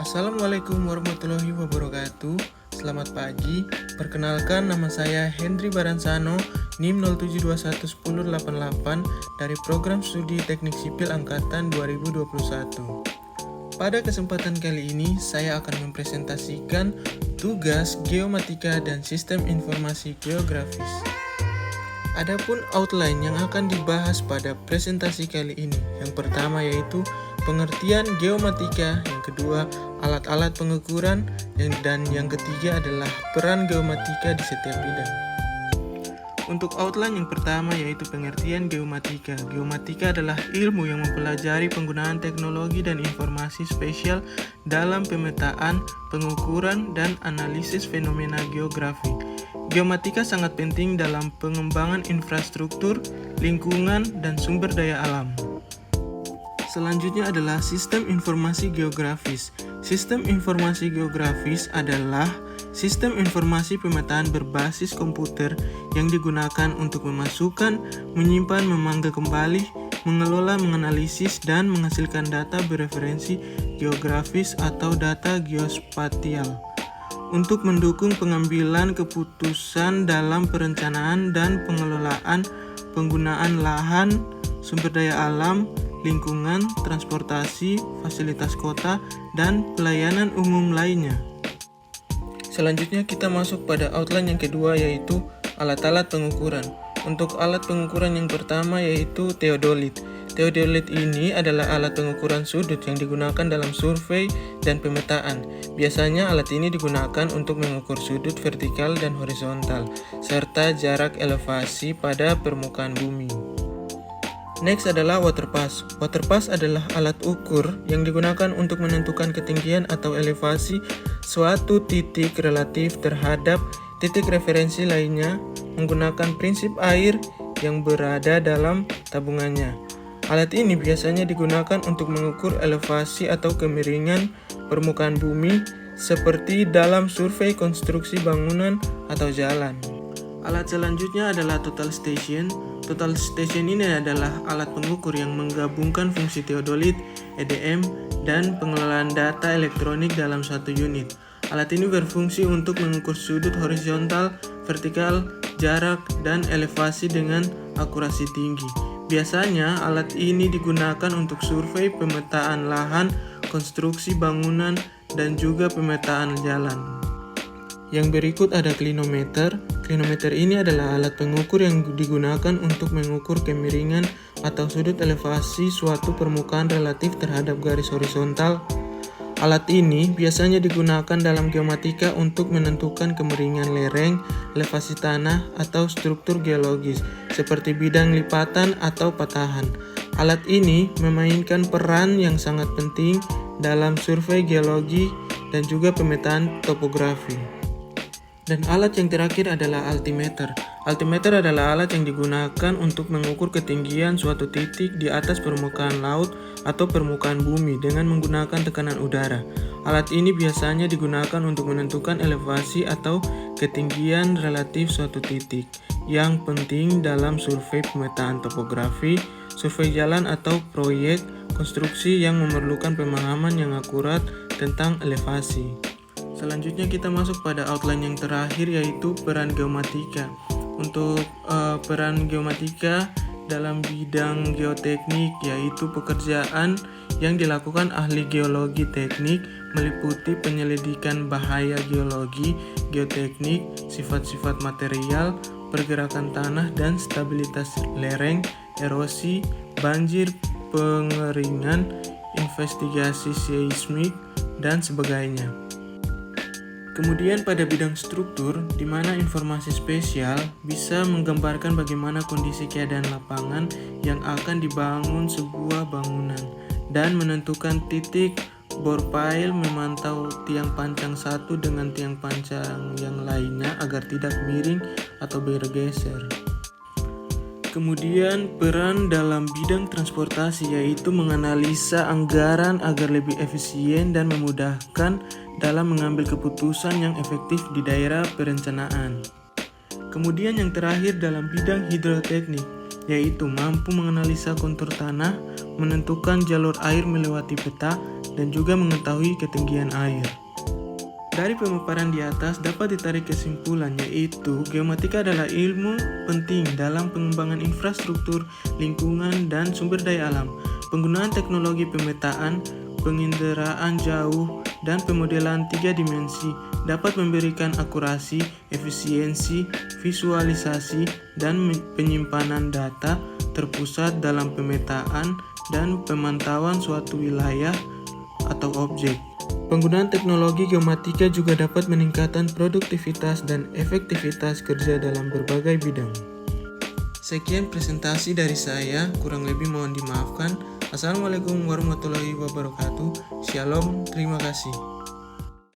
Assalamualaikum warahmatullahi wabarakatuh. Selamat pagi. Perkenalkan, nama saya Hendry Baransano, NIM 07211088 dari Program Studi Teknik Sipil Angkatan 2021. Pada kesempatan kali ini, saya akan mempresentasikan tugas Geomatika dan Sistem Informasi Geografis. Adapun outline yang akan dibahas pada presentasi kali ini, yang pertama yaitu pengertian geomatika, yang kedua alat-alat pengukuran, dan yang ketiga adalah peran geomatika di setiap bidang. Untuk outline yang pertama yaitu pengertian geomatika. Geomatika adalah ilmu yang mempelajari penggunaan teknologi dan informasi spesial dalam pemetaan, pengukuran, dan analisis fenomena geografi. Geomatika sangat penting dalam pengembangan infrastruktur, lingkungan, dan sumber daya alam. Selanjutnya adalah sistem informasi geografis. Sistem informasi geografis adalah sistem informasi pemetaan berbasis komputer yang digunakan untuk memasukkan, menyimpan, memanggil kembali, mengelola, menganalisis, dan menghasilkan data bereferensi geografis atau data geospatial untuk mendukung pengambilan keputusan dalam perencanaan dan pengelolaan penggunaan lahan, sumber daya alam, lingkungan, transportasi, fasilitas kota, dan pelayanan umum lainnya. Selanjutnya kita masuk pada outline yang kedua yaitu alat-alat pengukuran. Untuk alat pengukuran yang pertama yaitu teodolit. Teodolit ini adalah alat pengukuran sudut yang digunakan dalam survei dan pemetaan. Biasanya alat ini digunakan untuk mengukur sudut vertikal dan horizontal, serta jarak elevasi pada permukaan bumi. Next adalah waterpass. Waterpass adalah alat ukur yang digunakan untuk menentukan ketinggian atau elevasi suatu titik relatif terhadap titik referensi lainnya menggunakan prinsip air yang berada dalam tabungannya. Alat ini biasanya digunakan untuk mengukur elevasi atau kemiringan permukaan bumi seperti dalam survei konstruksi bangunan atau jalan. Alat selanjutnya adalah total station. Total station ini adalah alat pengukur yang menggabungkan fungsi teodolit, EDM, dan pengelolaan data elektronik dalam satu unit. Alat ini berfungsi untuk mengukur sudut horizontal, vertikal, jarak, dan elevasi dengan akurasi tinggi. Biasanya alat ini digunakan untuk survei, pemetaan lahan, konstruksi bangunan, dan juga pemetaan jalan. Yang berikut ada klinometer. Klinometer ini adalah alat pengukur yang digunakan untuk mengukur kemiringan atau sudut elevasi suatu permukaan relatif terhadap garis horizontal. Alat ini biasanya digunakan dalam geomatika untuk menentukan kemiringan lereng, elevasi tanah, atau struktur geologis, seperti bidang lipatan atau patahan. Alat ini memainkan peran yang sangat penting dalam survei geologi dan juga pemetaan topografi. Dan alat yang terakhir adalah altimeter. Altimeter adalah alat yang digunakan untuk mengukur ketinggian suatu titik di atas permukaan laut atau permukaan bumi dengan menggunakan tekanan udara. Alat ini biasanya digunakan untuk menentukan elevasi atau ketinggian relatif suatu titik, yang penting dalam survei pemetaan topografi, survei jalan atau proyek konstruksi yang memerlukan pemahaman yang akurat tentang elevasi. Selanjutnya kita masuk pada outline yang terakhir yaitu peran geomatika. Untuk peran geomatika dalam bidang geoteknik yaitu pekerjaan yang dilakukan ahli geologi teknik meliputi penyelidikan bahaya geologi, geoteknik, sifat-sifat material, pergerakan tanah dan stabilitas lereng, erosi, banjir, pengeringan, investigasi seismik, dan sebagainya. Kemudian pada bidang struktur, di mana informasi spesial bisa menggambarkan bagaimana kondisi keadaan lapangan yang akan dibangun sebuah bangunan dan menentukan titik bore pile, memantau tiang pancang satu dengan tiang pancang yang lainnya agar tidak miring atau bergeser. Kemudian peran dalam bidang transportasi yaitu menganalisa anggaran agar lebih efisien dan memudahkan dalam mengambil keputusan yang efektif di daerah perencanaan. Kemudian yang terakhir dalam bidang hidroteknik yaitu mampu menganalisa kontur tanah, menentukan jalur air melewati peta, dan juga mengetahui ketinggian air. Dari pemaparan di atas dapat ditarik kesimpulan, yaitu geomatika adalah ilmu penting dalam pengembangan infrastruktur, lingkungan, dan sumber daya alam. Penggunaan teknologi pemetaan, penginderaan jauh, dan pemodelan 3 dimensi dapat memberikan akurasi, efisiensi, visualisasi, dan penyimpanan data terpusat dalam pemetaan dan pemantauan suatu wilayah atau objek. Penggunaan teknologi geomatika juga dapat meningkatkan produktivitas dan efektivitas kerja dalam berbagai bidang. Sekian presentasi dari saya, kurang lebih mohon dimaafkan. Assalamualaikum warahmatullahi wabarakatuh. Shalom, terima kasih.